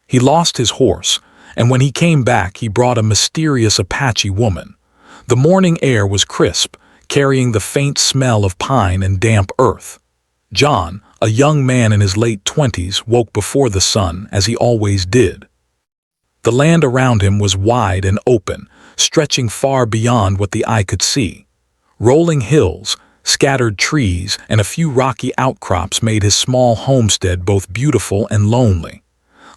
He lost his horse, and when he came back he brought a mysterious Apache woman. The morning air was crisp, carrying the faint smell of pine and damp earth. John, a young man in his late 20s, woke before the sun, as he always did. The land around him was wide and open, stretching far beyond what the eye could see. Rolling hills, scattered trees, and a few rocky outcrops made his small homestead both beautiful and lonely.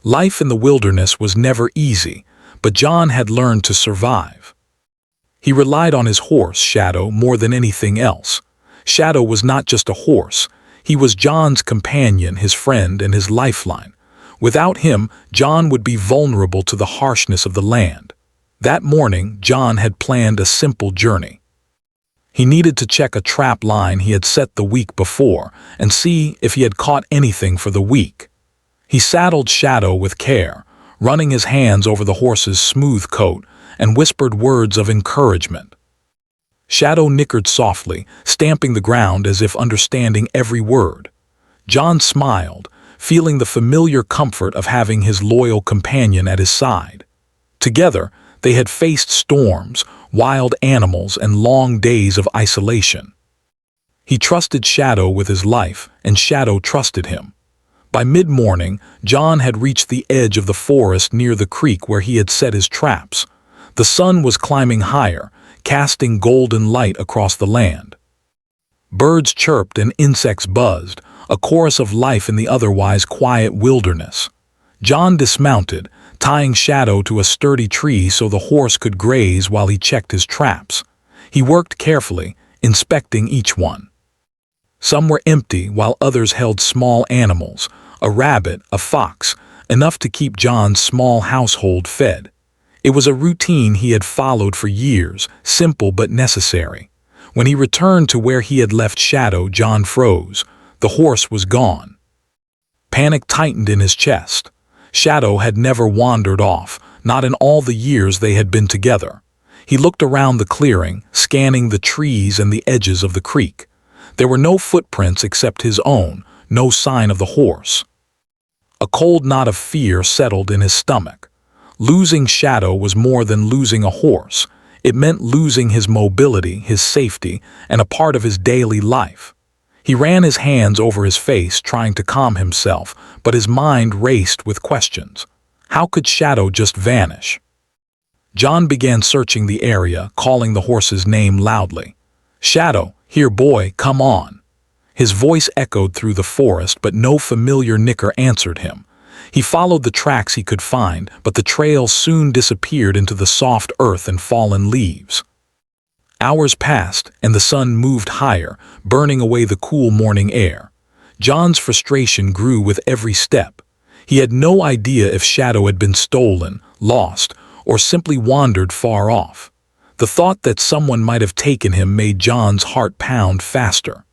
Life in the wilderness was never easy, but John had learned to survive. He relied on his horse, Shadow, more than anything else. Shadow was not just a horse. He was John's companion, his friend, and his lifeline. Without him, John would be vulnerable to the harshness of the land. That morning, John had planned a simple journey. He needed to check a trap line he had set the week before and see if he had caught anything for the week. He saddled Shadow with care, running his hands over the horse's smooth coat, and whispered words of encouragement. Shadow nickered softly, stamping the ground as if understanding every word. John smiled, feeling the familiar comfort of having his loyal companion at his side. Together, they had faced storms, wild animals, and long days of isolation. He trusted Shadow with his life, and Shadow trusted him. By mid-morning, John had reached the edge of the forest near the creek where he had set his traps. The sun was climbing higher, casting golden light across the land. Birds chirped and insects buzzed, a chorus of life in the otherwise quiet wilderness. John dismounted, tying Shadow to a sturdy tree so the horse could graze while he checked his traps. He worked carefully, inspecting each one. Some were empty while others held small animals, a rabbit, a fox, enough to keep John's small household fed. It was a routine he had followed for years, simple but necessary. When he returned to where he had left Shadow, John froze. The horse was gone. Panic tightened in his chest. Shadow had never wandered off, not in all the years they had been together. He looked around the clearing, scanning the trees and the edges of the creek. There were no footprints except his own, no sign of the horse. A cold knot of fear settled in his stomach. Losing Shadow was more than losing a horse. It meant losing his mobility, his safety, and a part of his daily life. He ran his hands over his face, trying to calm himself, but his mind raced with questions. How could Shadow just vanish? John began searching the area, calling the horse's name loudly. "Shadow, here boy, come on." His voice echoed through the forest, but no familiar nicker answered him. He followed the tracks he could find, but the trail soon disappeared into the soft earth and fallen leaves. Hours passed, and the sun moved higher, burning away the cool morning air. John's frustration grew with every step. He had no idea if Shadow had been stolen, lost, or simply wandered far off. The thought that someone might have taken him made John's heart pound faster.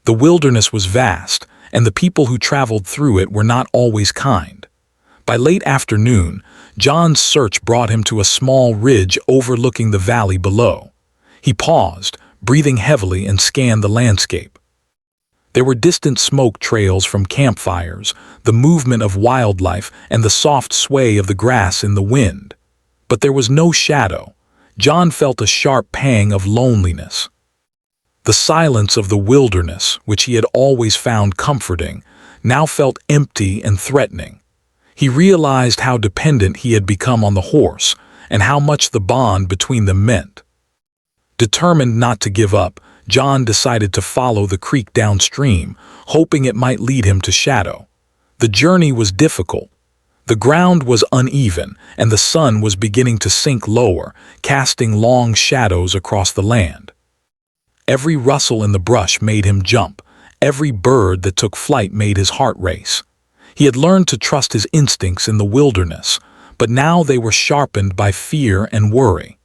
The wilderness was vast, and the people who traveled through it were not always kind. By late afternoon, John's search brought him to a small ridge overlooking the valley below. He paused, breathing heavily, and scanned the landscape. There were distant smoke trails from campfires, the movement of wildlife, and the soft sway of the grass in the wind. But there was no Shadow. John felt a sharp pang of loneliness. The silence of the wilderness, which he had always found comforting, now felt empty and threatening. He realized how dependent he had become on the horse, and how much the bond between them meant. Determined not to give up, John decided to follow the creek downstream, hoping it might lead him to Shadow. The journey was difficult. The ground was uneven, and the sun was beginning to sink lower, casting long shadows across the land. Every rustle in the brush made him jump. Every bird that took flight made his heart race. He had learned to trust his instincts in the wilderness, but now they were sharpened by fear and worry.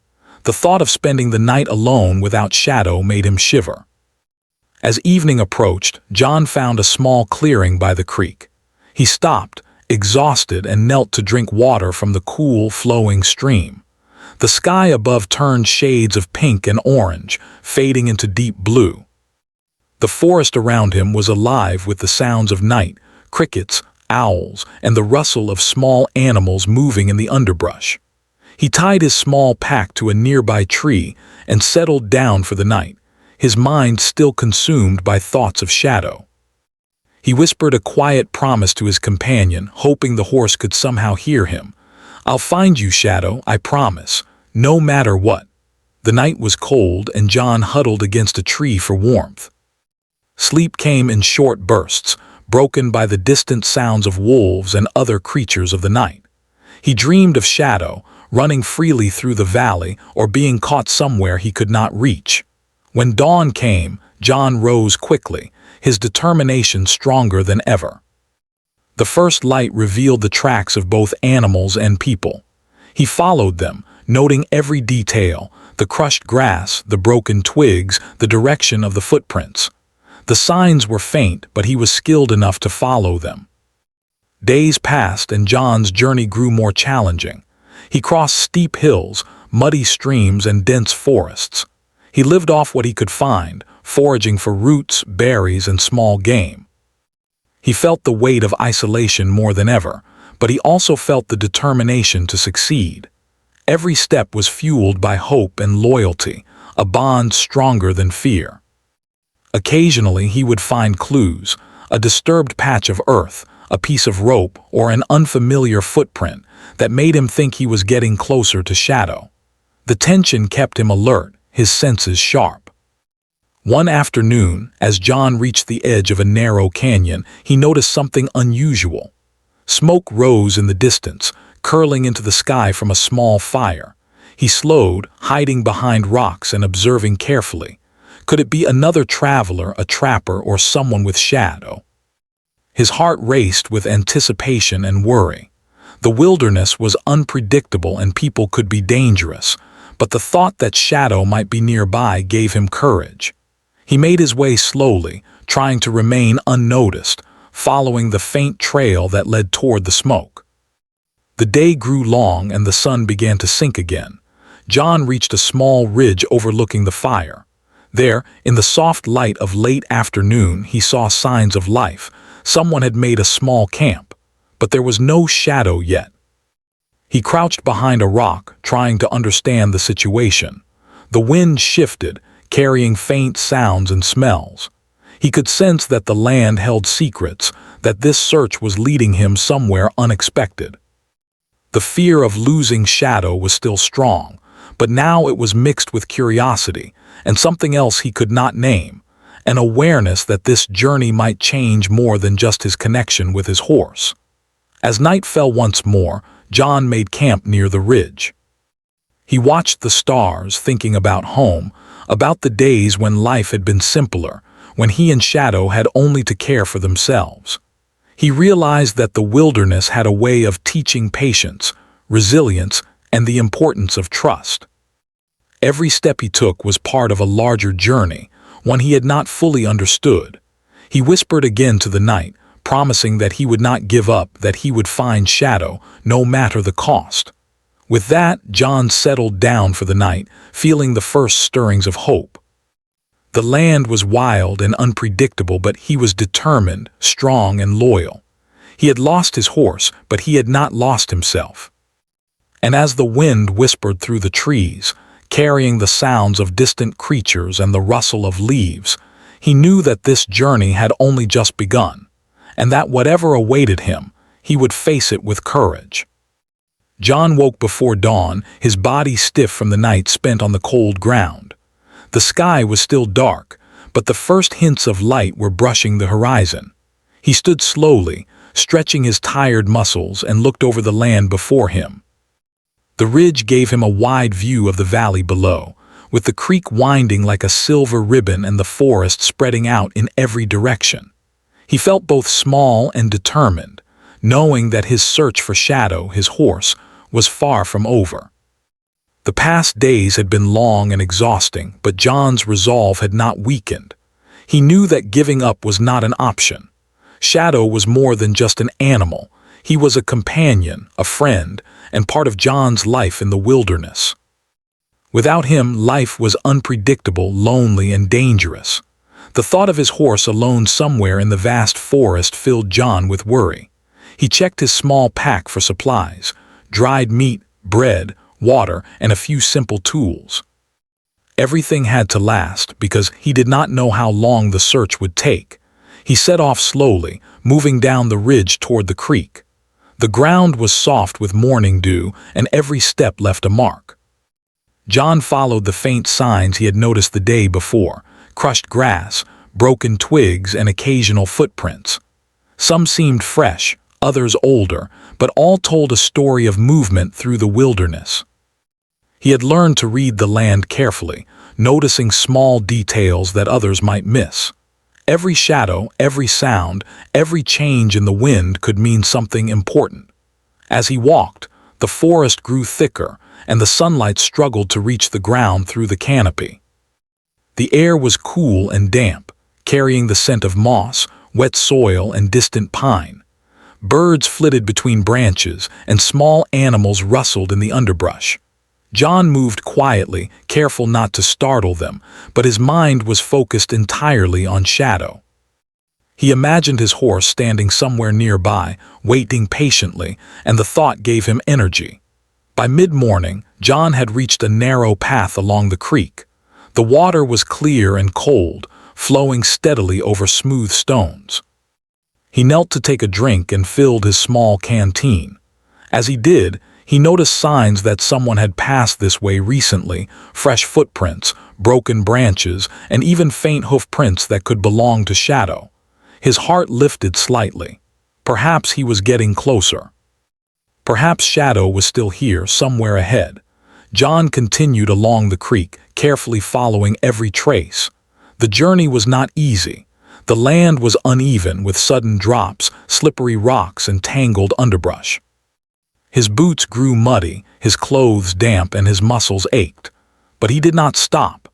The thought of spending the night alone without Shadow made him shiver. As evening approached, John found a small clearing by the creek. He stopped, exhausted, and knelt to drink water from the cool, flowing stream. The sky above turned shades of pink and orange, fading into deep blue. The forest around him was alive with the sounds of night, crickets, owls and the rustle of small animals moving in the underbrush. He tied his small pack to a nearby tree and settled down for the night, his mind still consumed by thoughts of Shadow. He whispered a quiet promise to his companion, hoping the horse could somehow hear him. "I'll find you, Shadow, I promise, no matter what." The night was cold and John huddled against a tree for warmth. Sleep came in short bursts, broken by the distant sounds of wolves and other creatures of the night. He dreamed of Shadow, running freely through the valley or being caught somewhere he could not reach. When dawn came, John rose quickly, his determination stronger than ever. The first light revealed the tracks of both animals and people. He followed them, noting every detail, the crushed grass, the broken twigs, the direction of the footprints. The signs were faint, but he was skilled enough to follow them. Days passed and John's journey grew more challenging. He crossed steep hills, muddy streams, and dense forests. He lived off what he could find, foraging for roots, berries, and small game. He felt the weight of isolation more than ever, but he also felt the determination to succeed. Every step was fueled by hope and loyalty, a bond stronger than fear. Occasionally he would find clues, a disturbed patch of earth, a piece of rope, or an unfamiliar footprint that made him think he was getting closer to Shadow. The tension kept him alert, his senses sharp. One afternoon, as John reached the edge of a narrow canyon, he noticed something unusual. Smoke rose in the distance, curling into the sky from a small fire. He slowed, hiding behind rocks and observing carefully. Could it be another traveler, a trapper, or someone with Shadow? His heart raced with anticipation and worry. The wilderness was unpredictable and people could be dangerous, but the thought that Shadow might be nearby gave him courage. He made his way slowly, trying to remain unnoticed, following the faint trail that led toward the smoke. The day grew long and the sun began to sink again. John reached a small ridge overlooking the fire. There, in the soft light of late afternoon, he saw signs of life. Someone had made a small camp, but there was no Shadow yet. He crouched behind a rock, trying to understand the situation. The wind shifted, carrying faint sounds and smells. He could sense that the land held secrets, that this search was leading him somewhere unexpected. The fear of losing Shadow was still strong, but now it was mixed with curiosity and something else he could not name, an awareness that this journey might change more than just his connection with his horse. As night fell once more, John made camp near the ridge. He watched the stars, thinking about home, about the days when life had been simpler, when he and Shadow had only to care for themselves. He realized that the wilderness had a way of teaching patience, resilience, and the importance of trust. Every step he took was part of a larger journey, one he had not fully understood. He whispered again to the night, promising that he would not give up, that he would find Shadow, no matter the cost. With that, John settled down for the night, feeling the first stirrings of hope. The land was wild and unpredictable, but he was determined, strong, and loyal. He had lost his horse, but he had not lost himself. And as the wind whispered through the trees, carrying the sounds of distant creatures and the rustle of leaves, he knew that this journey had only just begun, and that whatever awaited him, he would face it with courage. John woke before dawn, his body stiff from the night spent on the cold ground. The sky was still dark, but the first hints of light were brushing the horizon. He stood slowly, stretching his tired muscles, and looked over the land before him. The ridge gave him a wide view of the valley below, with the creek winding like a silver ribbon and the forest spreading out in every direction. He felt both small and determined, knowing that his search for Shadow, his horse, was far from over. The past days had been long and exhausting, but John's resolve had not weakened. He knew that giving up was not an option. Shadow was more than just an animal. He was a companion, a friend, and part of John's life in the wilderness. Without him, life was unpredictable, lonely, and dangerous. The thought of his horse alone somewhere in the vast forest filled John with worry. He checked his small pack for supplies: dried meat, bread, water, and a few simple tools. Everything had to last because he did not know how long the search would take. He set off slowly, moving down the ridge toward the creek. The ground was soft with morning dew, and every step left a mark. John followed the faint signs he had noticed the day before: crushed grass, broken twigs, and occasional footprints. Some seemed fresh, others older, but all told a story of movement through the wilderness. He had learned to read the land carefully, noticing small details that others might miss. Every shadow, every sound, every change in the wind could mean something important. As he walked, the forest grew thicker, and the sunlight struggled to reach the ground through the canopy. The air was cool and damp, carrying the scent of moss, wet soil, and distant pine. Birds flitted between branches, and small animals rustled in the underbrush. John moved quietly, careful not to startle them, but his mind was focused entirely on shadow. He imagined his horse standing somewhere nearby, waiting patiently, and the thought gave him energy. By mid-morning, John had reached a narrow path along the creek. The water was clear and cold, flowing steadily over smooth stones. He knelt to take a drink and filled his small canteen. As he did, he noticed signs that someone had passed this way recently: fresh footprints, broken branches, and even faint hoof prints that could belong to Shadow. His heart lifted slightly. Perhaps he was getting closer. Perhaps Shadow was still here, somewhere ahead. John continued along the creek, carefully following every trace. The journey was not easy. The land was uneven, with sudden drops, slippery rocks, and tangled underbrush. His boots grew muddy, his clothes damp, and his muscles ached. But he did not stop.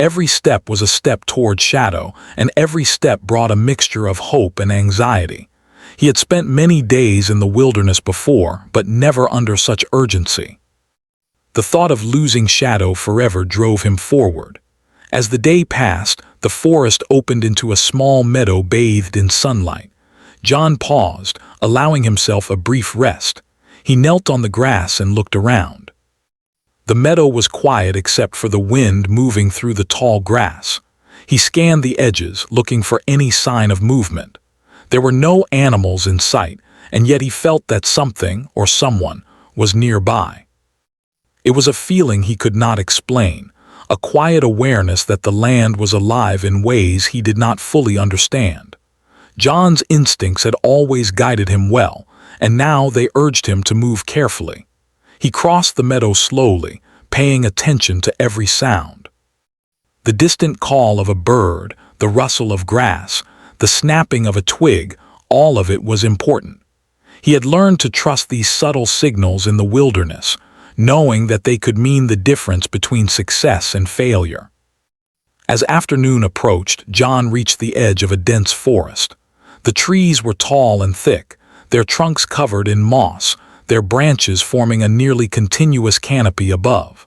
Every step was a step toward Shadow, and every step brought a mixture of hope and anxiety. He had spent many days in the wilderness before, but never under such urgency. The thought of losing Shadow forever drove him forward. As the day passed, the forest opened into a small meadow bathed in sunlight. John paused, allowing himself a brief rest. He knelt on the grass and looked around. The meadow was quiet except for the wind moving through the tall grass. He scanned the edges, looking for any sign of movement. There were no animals in sight, and yet he felt that something, or someone, was nearby. It was a feeling he could not explain, a quiet awareness that the land was alive in ways he did not fully understand. John's instincts had always guided him well, and now they urged him to move carefully. He crossed the meadow slowly, paying attention to every sound. The distant call of a bird, the rustle of grass, the snapping of a twig, all of it was important. He had learned to trust these subtle signals in the wilderness, knowing that they could mean the difference between success and failure. As afternoon approached, John reached the edge of a dense forest. The trees were tall and thick, their trunks covered in moss, their branches forming a nearly continuous canopy above.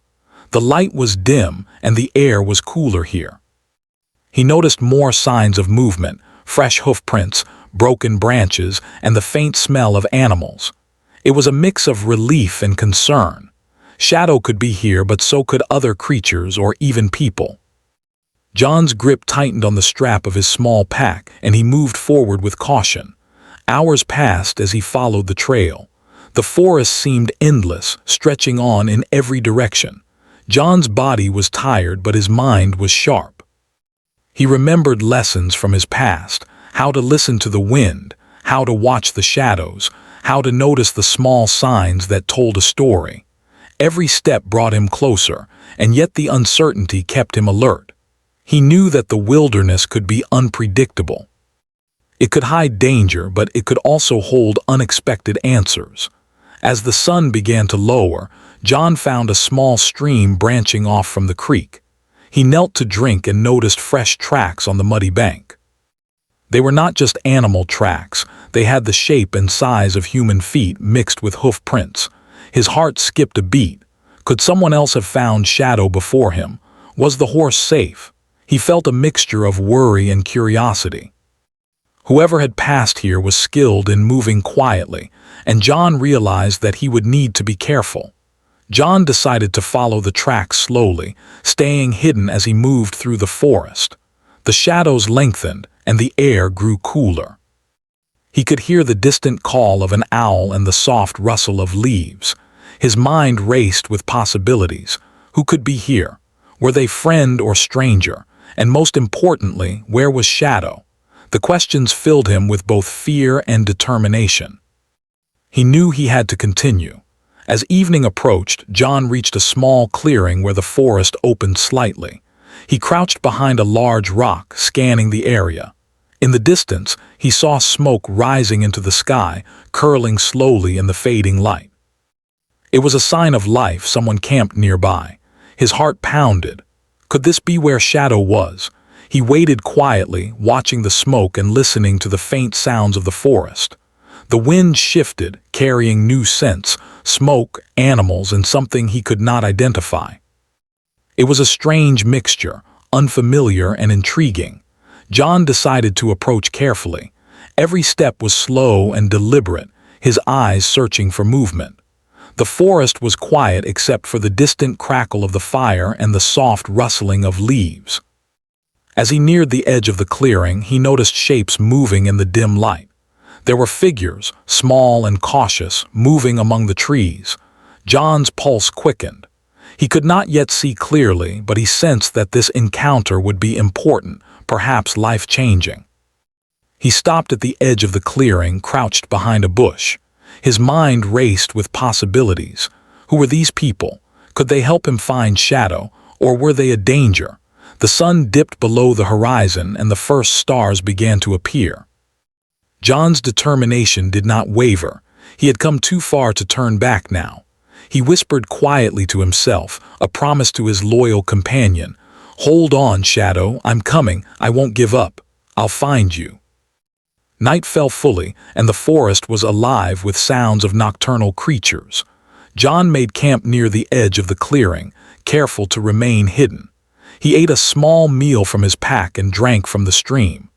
The light was dim, and the air was cooler here. He noticed more signs of movement: fresh hoof prints, broken branches, and the faint smell of animals. It was a mix of relief and concern. Shadow could be here, but so could other creatures or even people. John's grip tightened on the strap of his small pack, and he moved forward with caution. Hours passed as he followed the trail. The forest seemed endless, stretching on in every direction. John's body was tired, but his mind was sharp. He remembered lessons from his past: how to listen to the wind, how to watch the shadows, how to notice the small signs that told a story. Every step brought him closer, and yet the uncertainty kept him alert. He knew that the wilderness could be unpredictable. It could hide danger, but it could also hold unexpected answers. As the sun began to lower, John found a small stream branching off from the creek. He knelt to drink and noticed fresh tracks on the muddy bank. They were not just animal tracks, they had the shape and size of human feet mixed with hoof prints. His heart skipped a beat. Could someone else have found Shadow before him? Was the horse safe? He felt a mixture of worry and curiosity. Whoever had passed here was skilled in moving quietly, and John realized that he would need to be careful. John decided to follow the tracks slowly, staying hidden as he moved through the forest. The shadows lengthened, and the air grew cooler. He could hear the distant call of an owl and the soft rustle of leaves. His mind raced with possibilities. Who could be here? Were they friend or stranger? And most importantly, where was Shadow? The questions filled him with both fear and determination. He knew he had to continue. As evening approached, John reached a small clearing where the forest opened slightly. He crouched behind a large rock, scanning the area. In the distance, he saw smoke rising into the sky, curling slowly in the fading light. It was a sign of life. Someone camped nearby. His heart pounded. Could this be where Shadow was? He waited quietly, watching the smoke and listening to the faint sounds of the forest. The wind shifted, carrying new scents, smoke, animals, and something he could not identify. It was a strange mixture, unfamiliar and intriguing. John decided to approach carefully. Every step was slow and deliberate, his eyes searching for movement. The forest was quiet except for the distant crackle of the fire and the soft rustling of leaves. As he neared the edge of the clearing, he noticed shapes moving in the dim light. There were figures, small and cautious, moving among the trees. John's pulse quickened. He could not yet see clearly, but he sensed that this encounter would be important, perhaps life-changing. He stopped at the edge of the clearing, crouched behind a bush. His mind raced with possibilities. Who were these people? Could they help him find Shadow, or were they a danger? The sun dipped below the horizon and the first stars began to appear. John's determination did not waver. He had come too far to turn back now. He whispered quietly to himself, a promise to his loyal companion. "Hold on, Shadow, I'm coming, I won't give up. I'll find you." Night fell fully, and the forest was alive with sounds of nocturnal creatures. John made camp near the edge of the clearing, careful to remain hidden. He ate a small meal from his pack and drank from the stream.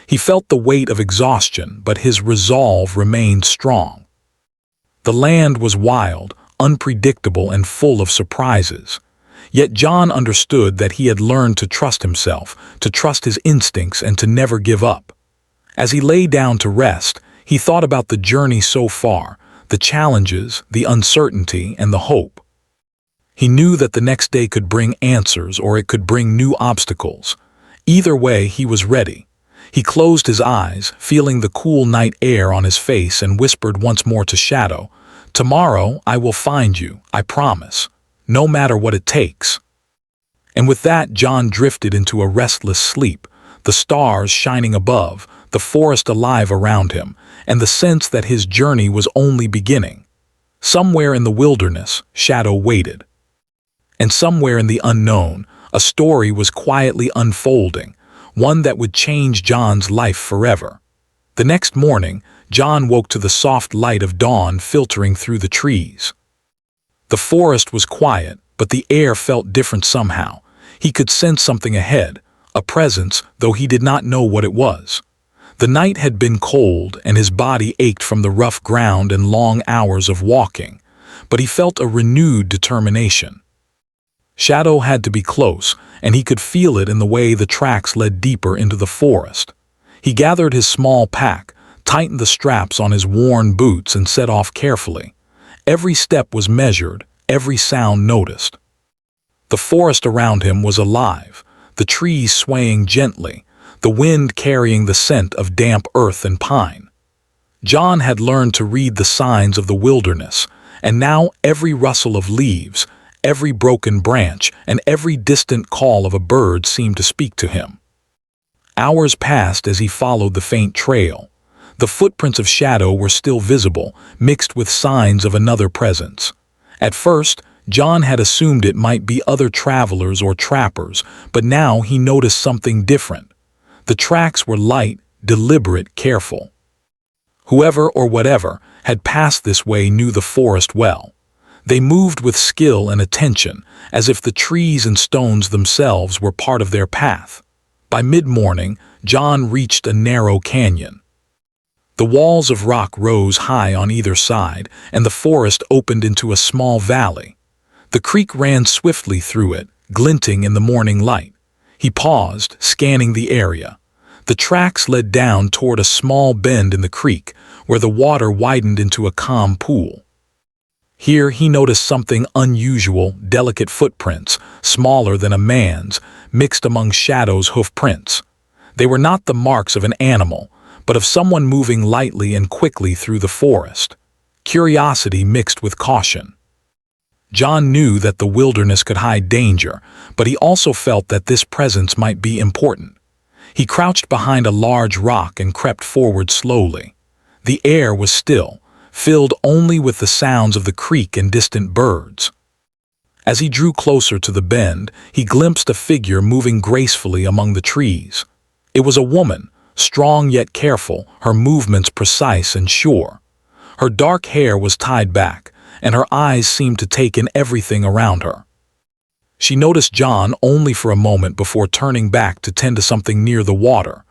He felt the weight of exhaustion, but his resolve remained strong. The land was wild, unpredictable, and full of surprises. Yet John understood that he had learned to trust himself, to trust his instincts, and to never give up. As he lay down to rest, he thought about the journey so far, the challenges, the uncertainty, and the hope. He knew that the next day could bring answers or it could bring new obstacles. Either way, he was ready. He closed his eyes, feeling the cool night air on his face, and whispered once more to Shadow, "Tomorrow I will find you, I promise, no matter what it takes." And with that, John drifted into a restless sleep, the stars shining above, the forest alive around him, and the sense that his journey was only beginning. Somewhere in the wilderness, Shadow waited. And somewhere in the unknown, a story was quietly unfolding, one that would change John's life forever. The next morning, John woke to the soft light of dawn filtering through the trees. The forest was quiet, but the air felt different somehow. He could sense something ahead, a presence, though he did not know what it was. The night had been cold, and his body ached from the rough ground and long hours of walking, but he felt a renewed determination. Shadow had to be close, and he could feel it in the way the tracks led deeper into the forest. He gathered his small pack, tightened the straps on his worn boots, and set off carefully. Every step was measured, every sound noticed. The forest around him was alive, the trees swaying gently, the wind carrying the scent of damp earth and pine. John had learned to read the signs of the wilderness, and now every rustle of leaves, every broken branch, and every distant call of a bird seemed to speak to him. Hours passed as he followed the faint trail. The footprints of Shadow were still visible, mixed with signs of another presence. At first, John had assumed it might be other travelers or trappers, but now he noticed something different. The tracks were light, deliberate, careful. Whoever or whatever had passed this way knew the forest well. They moved with skill and attention, as if the trees and stones themselves were part of their path. By mid-morning, John reached a narrow canyon. The walls of rock rose high on either side, and the forest opened into a small valley. The creek ran swiftly through it, glinting in the morning light. He paused, scanning the area. The tracks led down toward a small bend in the creek, where the water widened into a calm pool. Here he noticed something unusual: delicate footprints, smaller than a man's, mixed among Shadow's hoof prints. They were not the marks of an animal, but of someone moving lightly and quickly through the forest. Curiosity mixed with caution. John knew that the wilderness could hide danger, but he also felt that this presence might be important. He crouched behind a large rock and crept forward slowly. The air was still, filled only with the sounds of the creek and distant birds. As he drew closer to the bend, he glimpsed a figure moving gracefully among the trees. It was a woman, strong yet careful, her movements precise and sure. Her dark hair was tied back, and her eyes seemed to take in everything around her. She noticed John only for a moment before turning back to tend to something near the water.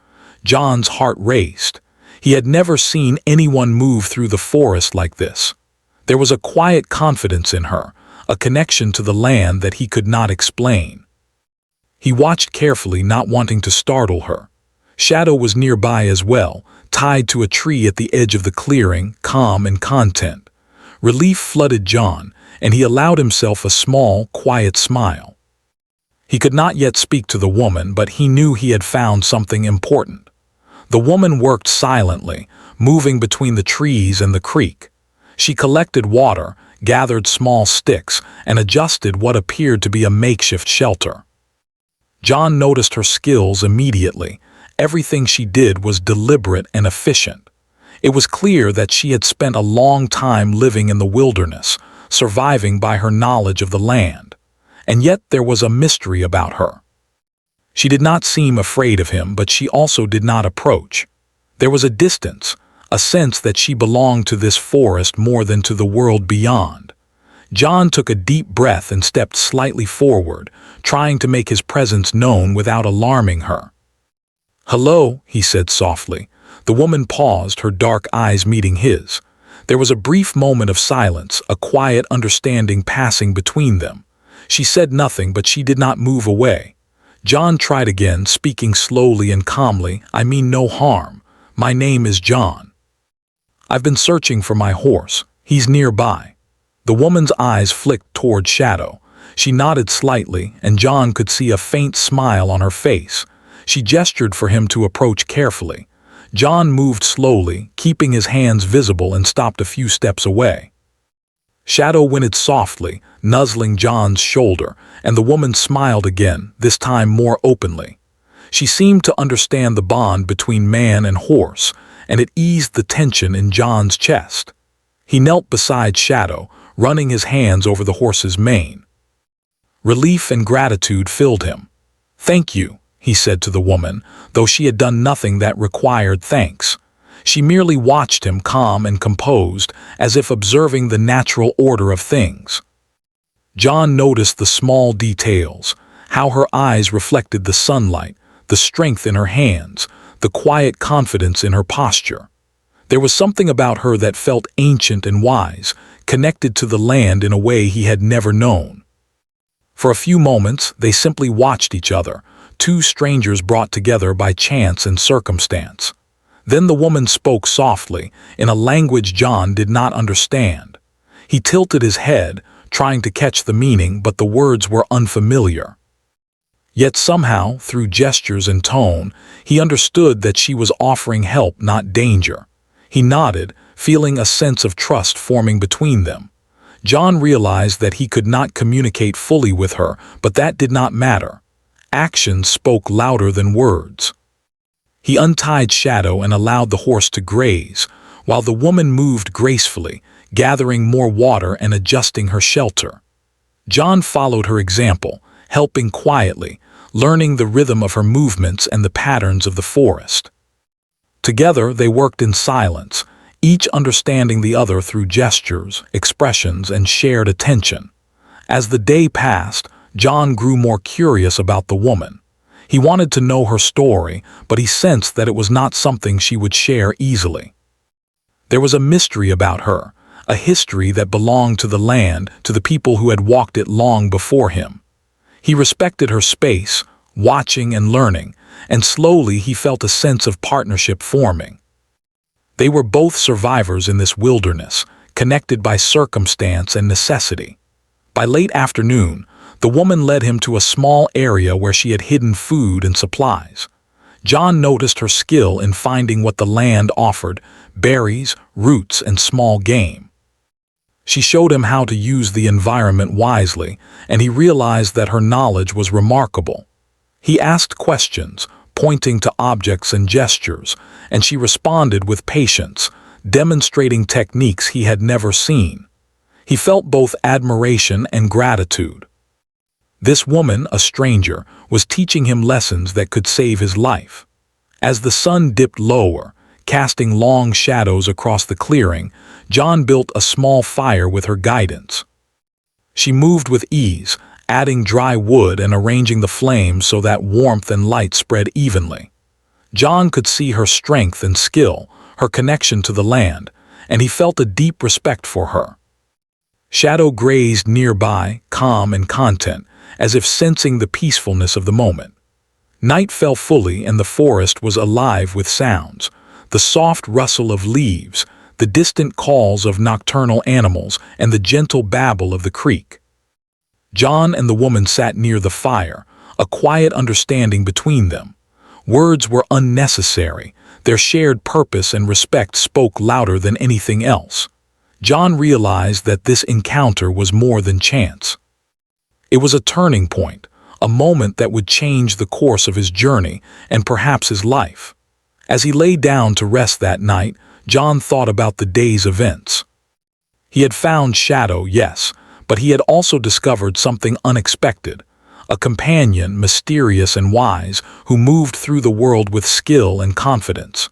John's heart raced. He had never seen anyone move through the forest like this. There was a quiet confidence in her, a connection to the land that he could not explain. He watched carefully, not wanting to startle her. Shadow was nearby as well, tied to a tree at the edge of the clearing, calm and content. Relief flooded John, and he allowed himself a small, quiet smile. He could not yet speak to the woman, but he knew he had found something important. The woman worked silently, moving between the trees and the creek. She collected water, gathered small sticks, and adjusted what appeared to be a makeshift shelter. John noticed her skills immediately. Everything she did was deliberate and efficient. It was clear that she had spent a long time living in the wilderness, surviving by her knowledge of the land. And yet there was a mystery about her. She did not seem afraid of him, but she also did not approach. There was a distance, a sense that she belonged to this forest more than to the world beyond. John took a deep breath and stepped slightly forward, trying to make his presence known without alarming her. "Hello," he said softly. The woman paused, her dark eyes meeting his. There was a brief moment of silence, a quiet understanding passing between them. She said nothing, but she did not move away. John tried again, speaking slowly and calmly. "I mean no harm. My name is John. I've been searching for my horse. He's nearby." The woman's eyes flicked toward Shadow. She nodded slightly, and John could see a faint smile on her face. She gestured for him to approach carefully. John moved slowly, keeping his hands visible, and stopped a few steps away. Shadow whinnied softly, nuzzling John's shoulder, and the woman smiled again, this time more openly. She seemed to understand the bond between man and horse, and it eased the tension in John's chest. He knelt beside Shadow, running his hands over the horse's mane. Relief and gratitude filled him. "Thank you," he said to the woman, though she had done nothing that required thanks. She merely watched him, calm and composed, as if observing the natural order of things. John noticed the small details, how her eyes reflected the sunlight, the strength in her hands, the quiet confidence in her posture. There was something about her that felt ancient and wise, connected to the land in a way he had never known. For a few moments, they simply watched each other, two strangers brought together by chance and circumstance. Then the woman spoke softly, in a language John did not understand. He tilted his head, trying to catch the meaning, but the words were unfamiliar. Yet somehow, through gestures and tone, he understood that she was offering help, not danger. He nodded, feeling a sense of trust forming between them. John realized that he could not communicate fully with her, but that did not matter. Actions spoke louder than words. He untied Shadow and allowed the horse to graze, while the woman moved gracefully, gathering more water and adjusting her shelter. John followed her example, helping quietly, learning the rhythm of her movements and the patterns of the forest. Together they worked in silence, each understanding the other through gestures, expressions, and shared attention. As the day passed, John grew more curious about the woman. He wanted to know her story, but he sensed that it was not something she would share easily. There was a mystery about her, a history that belonged to the land, to the people who had walked it long before him. He respected her space, watching and learning, and slowly he felt a sense of partnership forming. They were both survivors in this wilderness, connected by circumstance and necessity. By late afternoon, the woman led him to a small area where she had hidden food and supplies. John noticed her skill in finding what the land offered: berries, roots, and small game. She showed him how to use the environment wisely, and he realized that her knowledge was remarkable. He asked questions, pointing to objects and gestures, and she responded with patience, demonstrating techniques he had never seen. He felt both admiration and gratitude. This woman, a stranger, was teaching him lessons that could save his life. As the sun dipped lower, casting long shadows across the clearing, John built a small fire with her guidance. She moved with ease, adding dry wood and arranging the flames so that warmth and light spread evenly. John could see her strength and skill, her connection to the land, and he felt a deep respect for her. Shadow grazed nearby, calm and content, as if sensing the peacefulness of the moment. Night fell fully and the forest was alive with sounds: the soft rustle of leaves, the distant calls of nocturnal animals, and the gentle babble of the creek. John and the woman sat near the fire, a quiet understanding between them. Words were unnecessary. Their shared purpose and respect spoke louder than anything else. John realized that this encounter was more than chance. It was a turning point, a moment that would change the course of his journey and perhaps his life. As he lay down to rest that night, John thought about the day's events. He had found Shadow, yes, but he had also discovered something unexpected: a companion, mysterious and wise, who moved through the world with skill and confidence.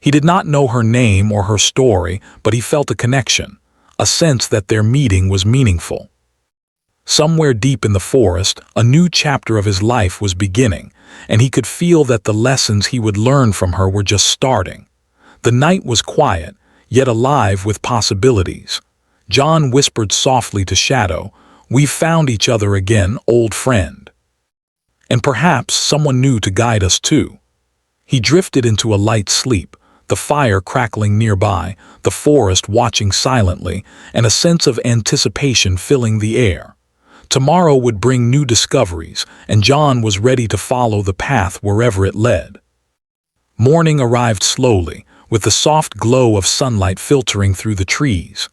He did not know her name or her story, but he felt a connection, a sense that their meeting was meaningful. Somewhere deep in the forest, a new chapter of his life was beginning, and he could feel that the lessons he would learn from her were just starting. The night was quiet, yet alive with possibilities. John whispered softly to Shadow, "We've found each other again, old friend." And perhaps someone new to guide us too. He drifted into a light sleep, the fire crackling nearby, the forest watching silently, and a sense of anticipation filling the air. Tomorrow would bring new discoveries, and John was ready to follow the path wherever it led. Morning arrived slowly, with the soft glow of sunlight filtering through the trees.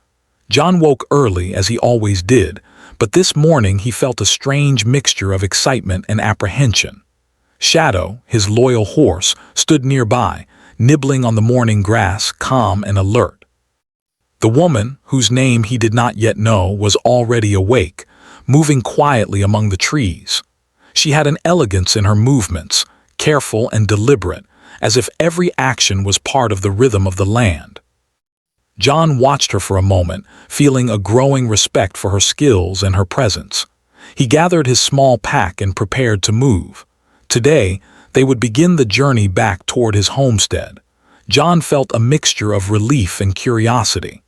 John woke early, as he always did, but this morning he felt a strange mixture of excitement and apprehension. Shadow, his loyal horse, stood nearby, nibbling on the morning grass, calm and alert. The woman, whose name he did not yet know, was already awake, moving quietly among the trees. She had an elegance in her movements, careful and deliberate, as if every action was part of the rhythm of the land. John watched her for a moment, feeling a growing respect for her skills and her presence. He gathered his small pack and prepared to move. Today, they would begin the journey back toward his homestead. John felt a mixture of relief and curiosity.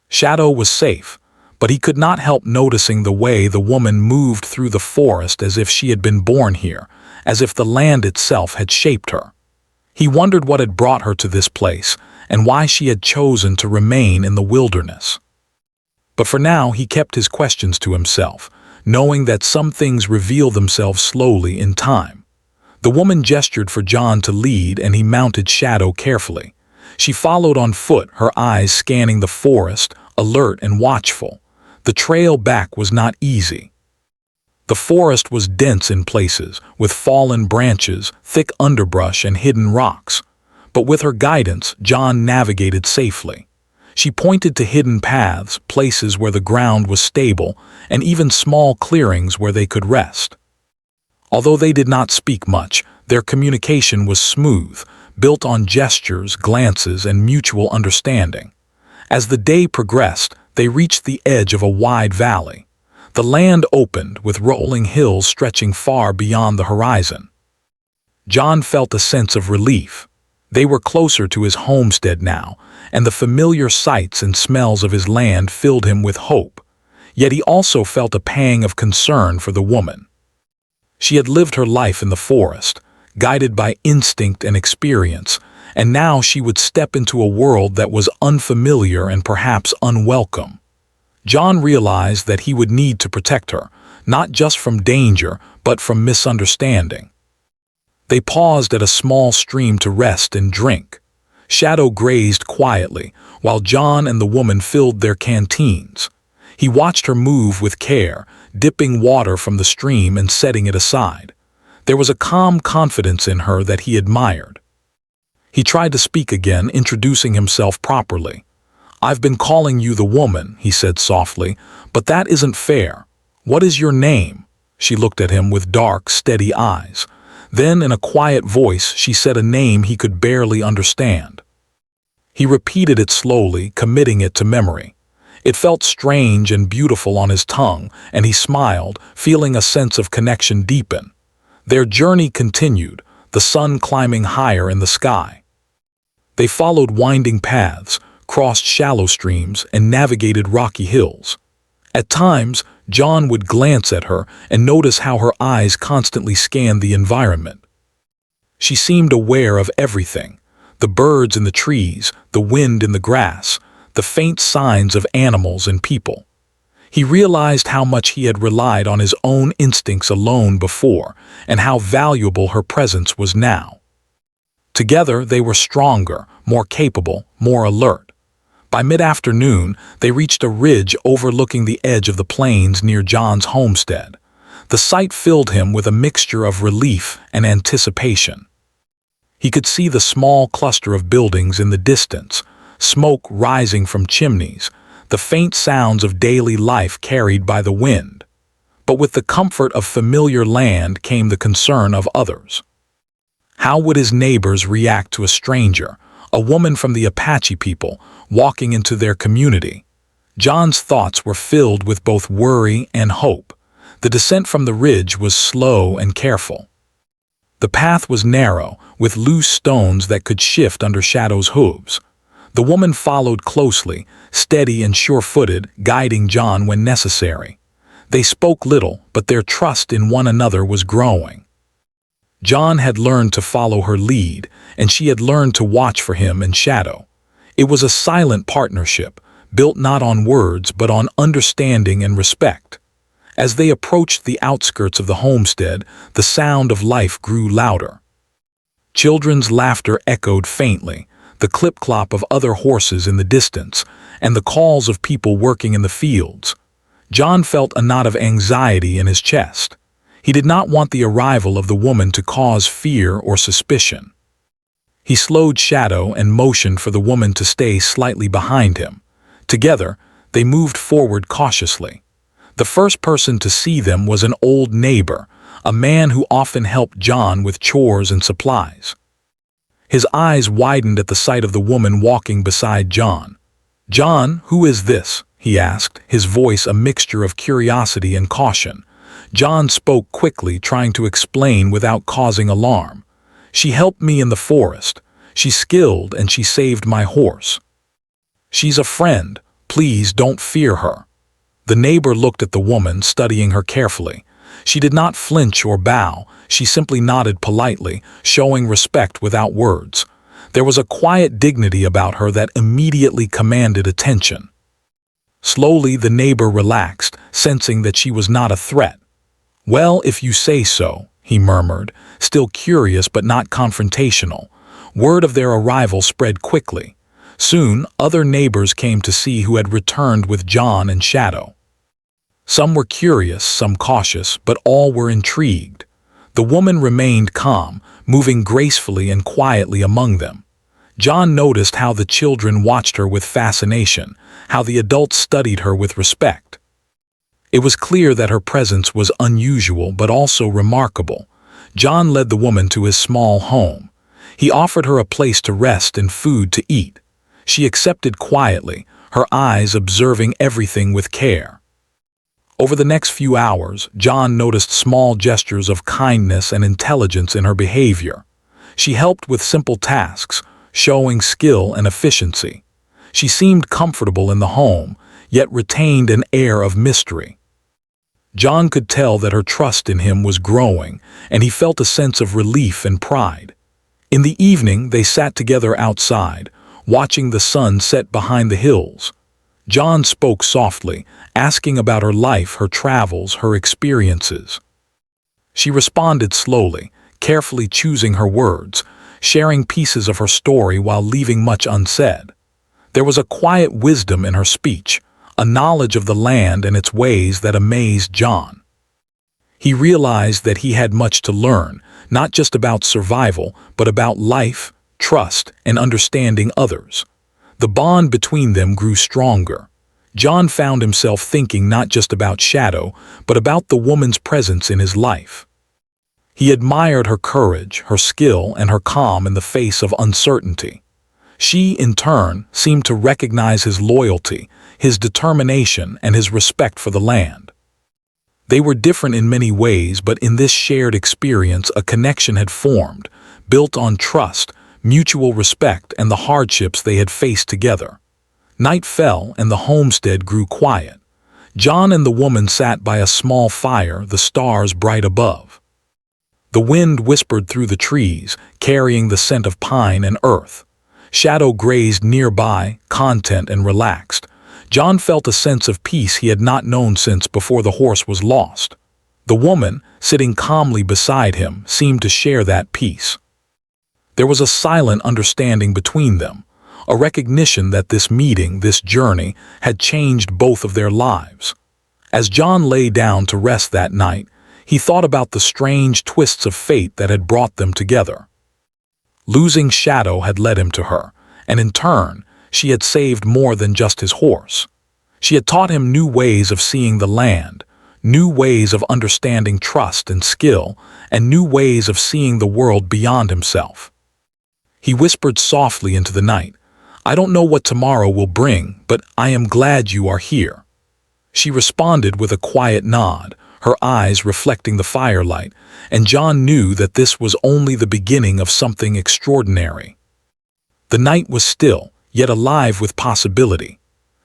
Shadow was safe, but he could not help noticing the way the woman moved through the forest as if she had been born here, as if the land itself had shaped her. He wondered what had brought her to this place, and why she had chosen to remain in the wilderness. But for now he kept his questions to himself, knowing that some things reveal themselves slowly in time. The woman gestured for John to lead, and he mounted Shadow carefully. She followed on foot, her eyes scanning the forest, alert and watchful. The trail back was not easy. The forest was dense in places, with fallen branches, thick underbrush, and hidden rocks. But with her guidance, John navigated safely. She pointed to hidden paths, places where the ground was stable, and even small clearings where they could rest. Although they did not speak much, their communication was smooth, built on gestures, glances, and mutual understanding. As the day progressed, they reached the edge of a wide valley. The land opened, with rolling hills stretching far beyond the horizon. John felt a sense of relief. They were closer to his homestead now, and the familiar sights and smells of his land filled him with hope. Yet he also felt a pang of concern for the woman. She had lived her life in the forest, guided by instinct and experience, and now she would step into a world that was unfamiliar and perhaps unwelcome. John realized that he would need to protect her, not just from danger, but from misunderstanding. They paused at a small stream to rest and drink. Shadow grazed quietly, while John and the woman filled their canteens. He watched her move with care, dipping water from the stream and setting it aside. There was a calm confidence in her that he admired. He tried to speak again, introducing himself properly. "I've been calling you the woman," he said softly, "but that isn't fair. What is your name?" She looked at him with dark, steady eyes. Then, in a quiet voice, she said a name he could barely understand. He repeated it slowly, committing it to memory. It felt strange and beautiful on his tongue, and he smiled, feeling a sense of connection deepen. Their journey continued, the sun climbing higher in the sky. They followed winding paths, crossed shallow streams, and navigated rocky hills. At times, John would glance at her and notice how her eyes constantly scanned the environment. She seemed aware of everything: the birds in the trees, the wind in the grass, the faint signs of animals and people. He realized how much he had relied on his own instincts alone before, and how valuable her presence was now. Together they were stronger, more capable, more alert. By mid-afternoon, they reached a ridge overlooking the edge of the plains near John's homestead. The sight filled him with a mixture of relief and anticipation. He could see the small cluster of buildings in the distance, smoke rising from chimneys, the faint sounds of daily life carried by the wind. But with the comfort of familiar land came the concern of others. How would his neighbors react to a stranger, a woman from the Apache people, walking into their community? John's thoughts were filled with both worry and hope. The descent from the ridge was slow and careful. The path was narrow, with loose stones that could shift under Shadow's hooves. The woman followed closely, steady and sure-footed, guiding John when necessary. They spoke little, but their trust in one another was growing. John had learned to follow her lead, and she had learned to watch for him in shadow. It was a silent partnership, built not on words but on understanding and respect. As they approached the outskirts of the homestead, the sound of life grew louder. Children's laughter echoed faintly, the clip-clop of other horses in the distance, and the calls of people working in the fields. John felt a knot of anxiety in his chest. He did not want the arrival of the woman to cause fear or suspicion. He slowed Shadow and motioned for the woman to stay slightly behind him. Together, they moved forward cautiously. The first person to see them was an old neighbor, a man who often helped John with chores and supplies. His eyes widened at the sight of the woman walking beside John. "John, who is this?" he asked, his voice a mixture of curiosity and caution. John spoke quickly, trying to explain without causing alarm. "She helped me in the forest. She's skilled and she saved my horse. She's a friend. Please don't fear her." The neighbor looked at the woman, studying her carefully. She did not flinch or bow. She simply nodded politely, showing respect without words. There was a quiet dignity about her that immediately commanded attention. Slowly, the neighbor relaxed, sensing that she was not a threat. "Well, if you say so," he murmured, still curious but not confrontational. Word of their arrival spread quickly. Soon, other neighbors came to see who had returned with John and Shadow. Some were curious, some cautious, but all were intrigued. The woman remained calm, moving gracefully and quietly among them. John noticed how the children watched her with fascination, how the adults studied her with respect. It was clear that her presence was unusual but also remarkable. John led the woman to his small home. He offered her a place to rest and food to eat. She accepted quietly, her eyes observing everything with care. Over the next few hours, John noticed small gestures of kindness and intelligence in her behavior. She helped with simple tasks, showing skill and efficiency. She seemed comfortable in the home, yet retained an air of mystery. John could tell that her trust in him was growing, and he felt a sense of relief and pride. In the evening, they sat together outside, watching the sun set behind the hills. John spoke softly, asking about her life, her travels, her experiences. She responded slowly, carefully choosing her words, sharing pieces of her story while leaving much unsaid. There was a quiet wisdom in her speech, a knowledge of the land and its ways that amazed John. He realized that he had much to learn, not just about survival, but about life, trust, and understanding others. The bond between them grew stronger. John found himself thinking not just about Shadow, but about the woman's presence in his life. He admired her courage, her skill, and her calm in the face of uncertainty. She, in turn, seemed to recognize his loyalty, his determination, and his respect for the land. They were different in many ways, but in this shared experience a connection had formed, built on trust, mutual respect, and the hardships they had faced together. Night fell, and the homestead grew quiet. John and the woman sat by a small fire, the stars bright above. The wind whispered through the trees, carrying the scent of pine and earth. Shadow grazed nearby, content and relaxed. John felt a sense of peace he had not known since before the horse was lost. The woman, sitting calmly beside him, seemed to share that peace. There was a silent understanding between them, a recognition that this meeting, this journey, had changed both of their lives. As John lay down to rest that night, he thought about the strange twists of fate that had brought them together. Losing Shadow had led him to her, and in turn, she had saved more than just his horse. She had taught him new ways of seeing the land, new ways of understanding trust and skill, and new ways of seeing the world beyond himself. He whispered softly into the night, "I don't know what tomorrow will bring, but I am glad you are here." She responded with a quiet nod, her eyes reflecting the firelight, and John knew that this was only the beginning of something extraordinary. The night was still, yet alive with possibility.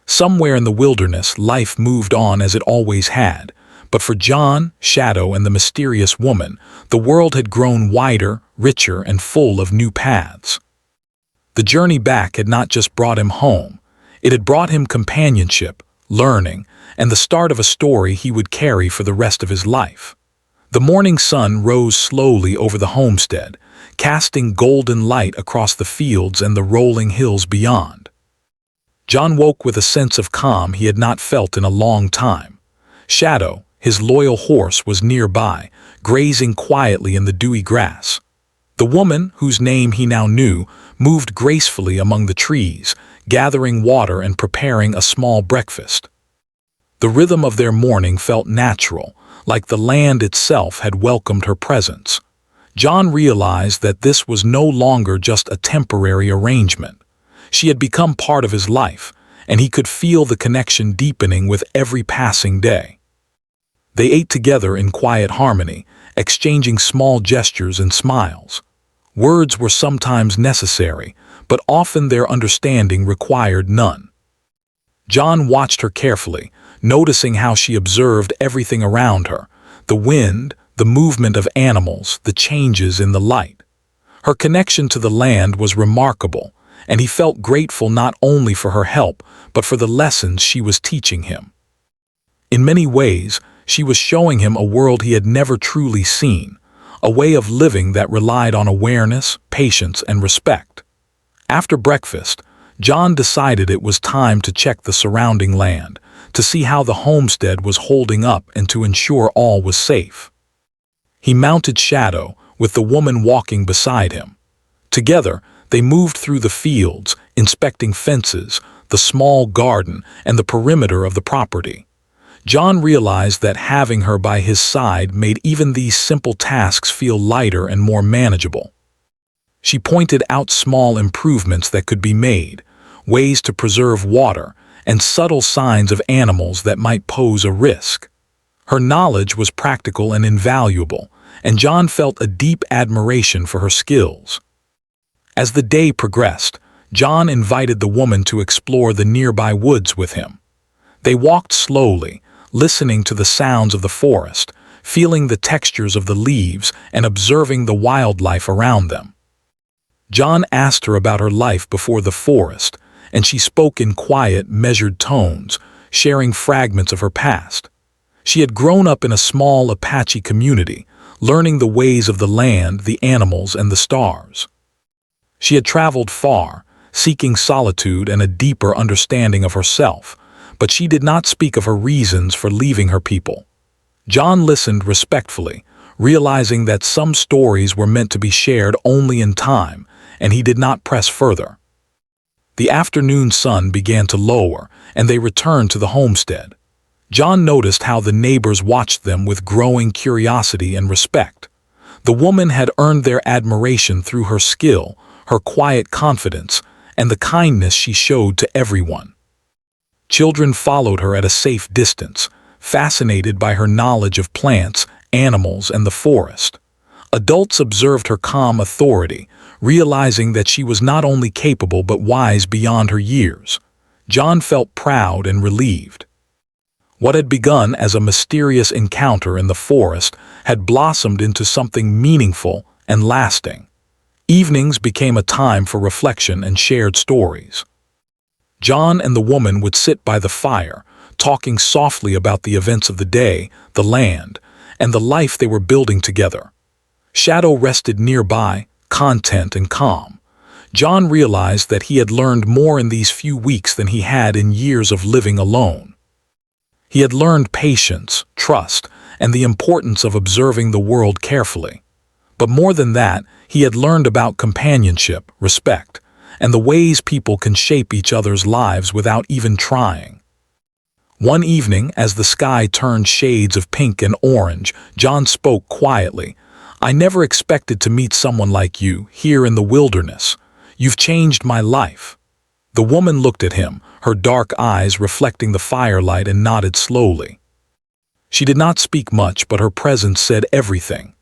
Somewhere in the wilderness, life moved on as it always had, but for John, Shadow, and the mysterious woman, the world had grown wider, richer, and full of new paths. The journey back had not just brought him home, it had brought him companionship, learning, and the start of a story he would carry for the rest of his life. The morning sun rose slowly over the homestead, casting golden light across the fields and the rolling hills beyond. John woke with a sense of calm he had not felt in a long time. Shadow, his loyal horse, was nearby, grazing quietly in the dewy grass. The woman, whose name he now knew, moved gracefully among the trees, gathering water and preparing a small breakfast. The rhythm of their morning felt natural, like the land itself had welcomed her presence. John realized that this was no longer just a temporary arrangement. She had become part of his life, and he could feel the connection deepening with every passing day. They ate together in quiet harmony, exchanging small gestures and smiles. Words were sometimes necessary, but often their understanding required none. John watched her carefully, noticing how she observed everything around her, the wind, the movement of animals, the changes in the light. Her connection to the land was remarkable, and he felt grateful not only for her help, but for the lessons she was teaching him. In many ways, she was showing him a world he had never truly seen, a way of living that relied on awareness, patience, and respect. After breakfast, John decided it was time to check the surrounding land, to see how the homestead was holding up and to ensure all was safe. He mounted Shadow, with the woman walking beside him. Together, they moved through the fields, inspecting fences, the small garden, and the perimeter of the property. John realized that having her by his side made even these simple tasks feel lighter and more manageable. She pointed out small improvements that could be made, ways to preserve water, and subtle signs of animals that might pose a risk. Her knowledge was practical and invaluable, and John felt a deep admiration for her skills. As the day progressed, John invited the woman to explore the nearby woods with him. They walked slowly, listening to the sounds of the forest, feeling the textures of the leaves, and observing the wildlife around them. John asked her about her life before the forest, and she spoke in quiet, measured tones, sharing fragments of her past. She had grown up in a small Apache community, learning the ways of the land, the animals, and the stars. She had traveled far, seeking solitude and a deeper understanding of herself, but she did not speak of her reasons for leaving her people. John listened respectfully, realizing that some stories were meant to be shared only in time, and he did not press further. The afternoon sun began to lower, and they returned to the homestead. John noticed how the neighbors watched them with growing curiosity and respect. The woman had earned their admiration through her skill, her quiet confidence, and the kindness she showed to everyone. Children followed her at a safe distance, fascinated by her knowledge of plants, animals, and the forest. Adults observed her calm authority, realizing that she was not only capable but wise beyond her years. John felt proud and relieved. What had begun as a mysterious encounter in the forest had blossomed into something meaningful and lasting. Evenings became a time for reflection and shared stories. John and the woman would sit by the fire, talking softly about the events of the day, the land, and the life they were building together. Shadow rested nearby, content and calm. John realized that he had learned more in these few weeks than he had in years of living alone. He had learned patience, trust, and the importance of observing the world carefully. But more than that, he had learned about companionship, respect, and the ways people can shape each other's lives without even trying. One evening, as the sky turned shades of pink and orange, John spoke quietly. "I never expected to meet someone like you here in the wilderness. You've changed my life." The woman looked at him, her dark eyes reflecting the firelight, and nodded slowly. She did not speak much, but her presence said everything.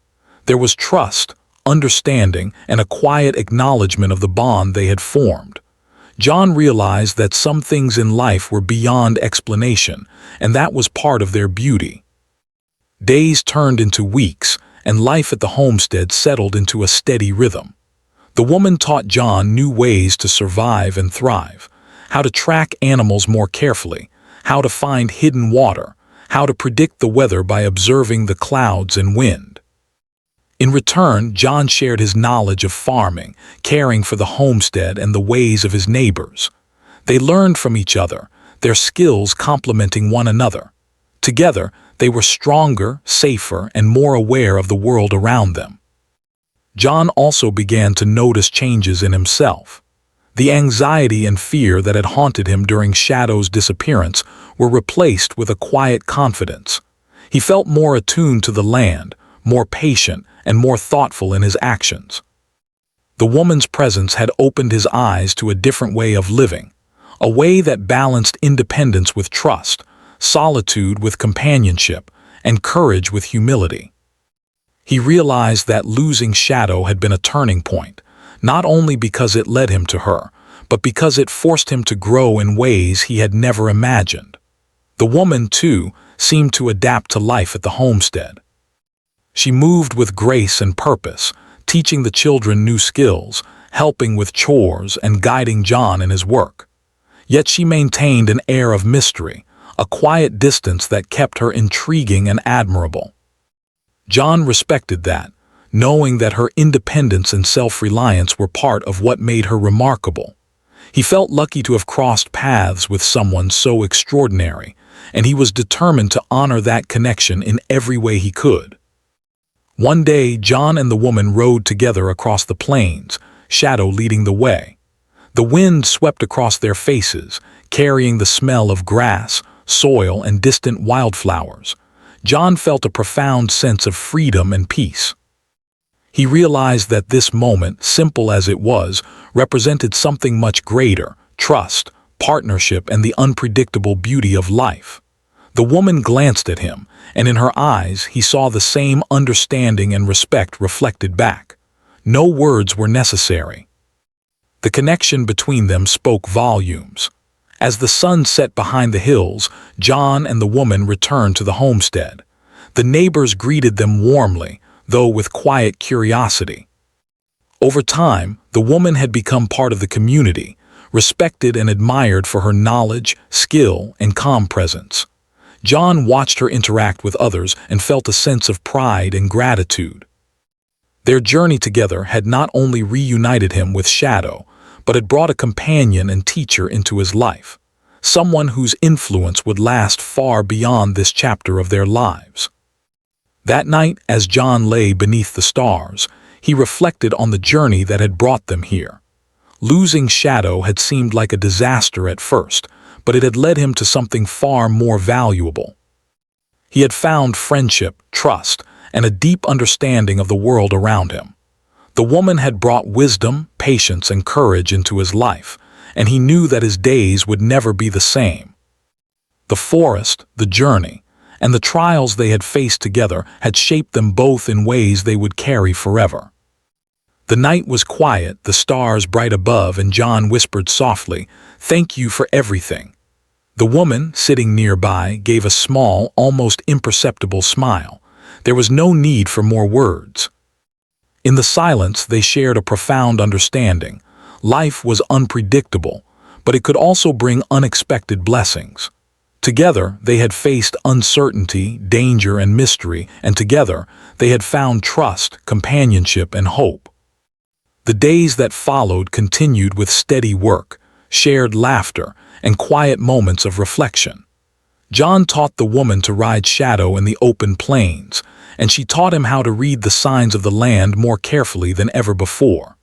There was trust, understanding, and a quiet acknowledgement of the bond they had formed. John realized that some things in life were beyond explanation, and that was part of their beauty. Days turned into weeks, and life at the homestead settled into a steady rhythm. The woman taught John new ways to survive and thrive, how to track animals more carefully, how to find hidden water, how to predict the weather by observing the clouds and wind. In return, John shared his knowledge of farming, caring for the homestead, and the ways of his neighbors. They learned from each other, their skills complementing one another. Together, they were stronger, safer, and more aware of the world around them. John also began to notice changes in himself. The anxiety and fear that had haunted him during Shadow's disappearance were replaced with a quiet confidence. He felt more attuned to the land, more patient, and more thoughtful in his actions. The woman's presence had opened his eyes to a different way of living, a way that balanced independence with trust, solitude with companionship, and courage with humility. He realized that losing Shadow had been a turning point, not only because it led him to her, but because it forced him to grow in ways he had never imagined. The woman, too, seemed to adapt to life at the homestead. She moved with grace and purpose, teaching the children new skills, helping with chores, and guiding John in his work. Yet she maintained an air of mystery, a quiet distance that kept her intriguing and admirable. John respected that, knowing that her independence and self-reliance were part of what made her remarkable. He felt lucky to have crossed paths with someone so extraordinary, and he was determined to honor that connection in every way he could. One day, John and the woman rode together across the plains, Shadow leading the way. The wind swept across their faces, carrying the smell of grass, soil, and distant wildflowers. John felt a profound sense of freedom and peace. He realized that this moment, simple as it was, represented something much greater: trust, partnership, and the unpredictable beauty of life. The woman glanced at him, and in her eyes he saw the same understanding and respect reflected back. No words were necessary. The connection between them spoke volumes. As the sun set behind the hills, John and the woman returned to the homestead. The neighbors greeted them warmly, though with quiet curiosity. Over time, the woman had become part of the community, respected and admired for her knowledge, skill, and calm presence. John watched her interact with others and felt a sense of pride and gratitude. Their journey together had not only reunited him with Shadow, but had brought a companion and teacher into his life, someone whose influence would last far beyond this chapter of their lives. That night, as John lay beneath the stars, he reflected on the journey that had brought them here. Losing Shadow had seemed like a disaster at first, but it had led him to something far more valuable. He had found friendship, trust, and a deep understanding of the world around him. The woman had brought wisdom, patience, and courage into his life, and he knew that his days would never be the same. The forest, the journey, and the trials they had faced together had shaped them both in ways they would carry forever. The night was quiet, the stars bright above, and John whispered softly, "Thank you for everything." The woman, sitting nearby, gave a small, almost imperceptible smile. There was no need for more words. In the silence, they shared a profound understanding. Life was unpredictable, but it could also bring unexpected blessings. Together, they had faced uncertainty, danger, and mystery, and together, they had found trust, companionship, and hope. The days that followed continued with steady work, shared laughter, and quiet moments of reflection. John taught the woman to ride Shadow in the open plains, and she taught him how to read the signs of the land more carefully than ever before.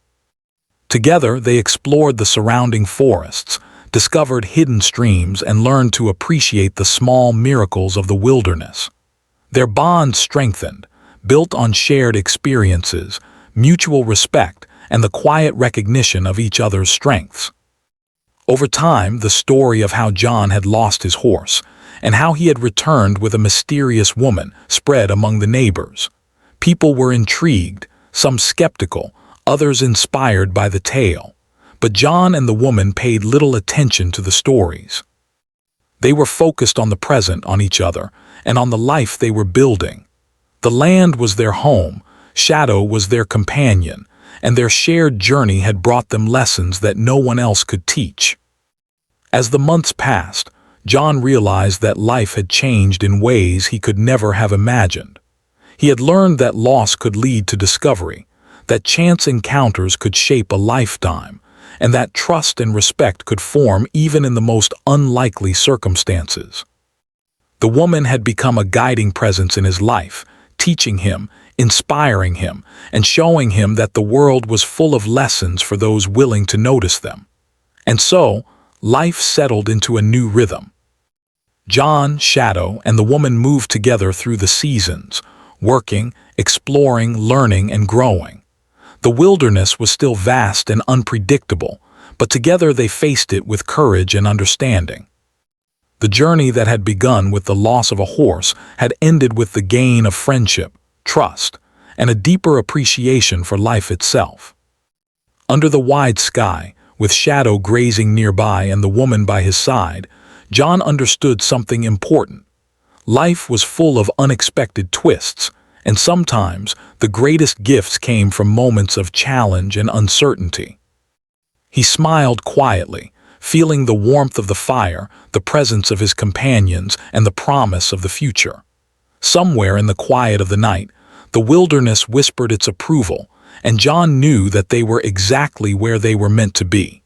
Together, they explored the surrounding forests, discovered hidden streams, and learned to appreciate the small miracles of the wilderness. Their bond strengthened, built on shared experiences, mutual respect, and the quiet recognition of each other's strengths. Over time, the story of how John had lost his horse and how he had returned with a mysterious woman spread among the neighbors. People were intrigued, some skeptical, others inspired by the tale. But John and the woman paid little attention to the stories. They were focused on the present, on each other, and on the life they were building. The land was their home, Shadow was their companion, and their shared journey had brought them lessons that no one else could teach. As the months passed, John realized that life had changed in ways he could never have imagined. He had learned that loss could lead to discovery, that chance encounters could shape a lifetime, and that trust and respect could form even in the most unlikely circumstances. The woman had become a guiding presence in his life, teaching him, inspiring him, and showing him that the world was full of lessons for those willing to notice them. And so, life settled into a new rhythm. John, Shadow, and the woman moved together through the seasons, working, exploring, learning, and growing. The wilderness was still vast and unpredictable, but together they faced it with courage and understanding. The journey that had begun with the loss of a horse had ended with the gain of friendship, trust, and a deeper appreciation for life itself. Under the wide sky, with Shadow grazing nearby and the woman by his side, John understood something important. Life was full of unexpected twists, and sometimes the greatest gifts came from moments of challenge and uncertainty. He smiled quietly, feeling the warmth of the fire, the presence of his companions, and the promise of the future. Somewhere in the quiet of the night, the wilderness whispered its approval, and John knew that they were exactly where they were meant to be.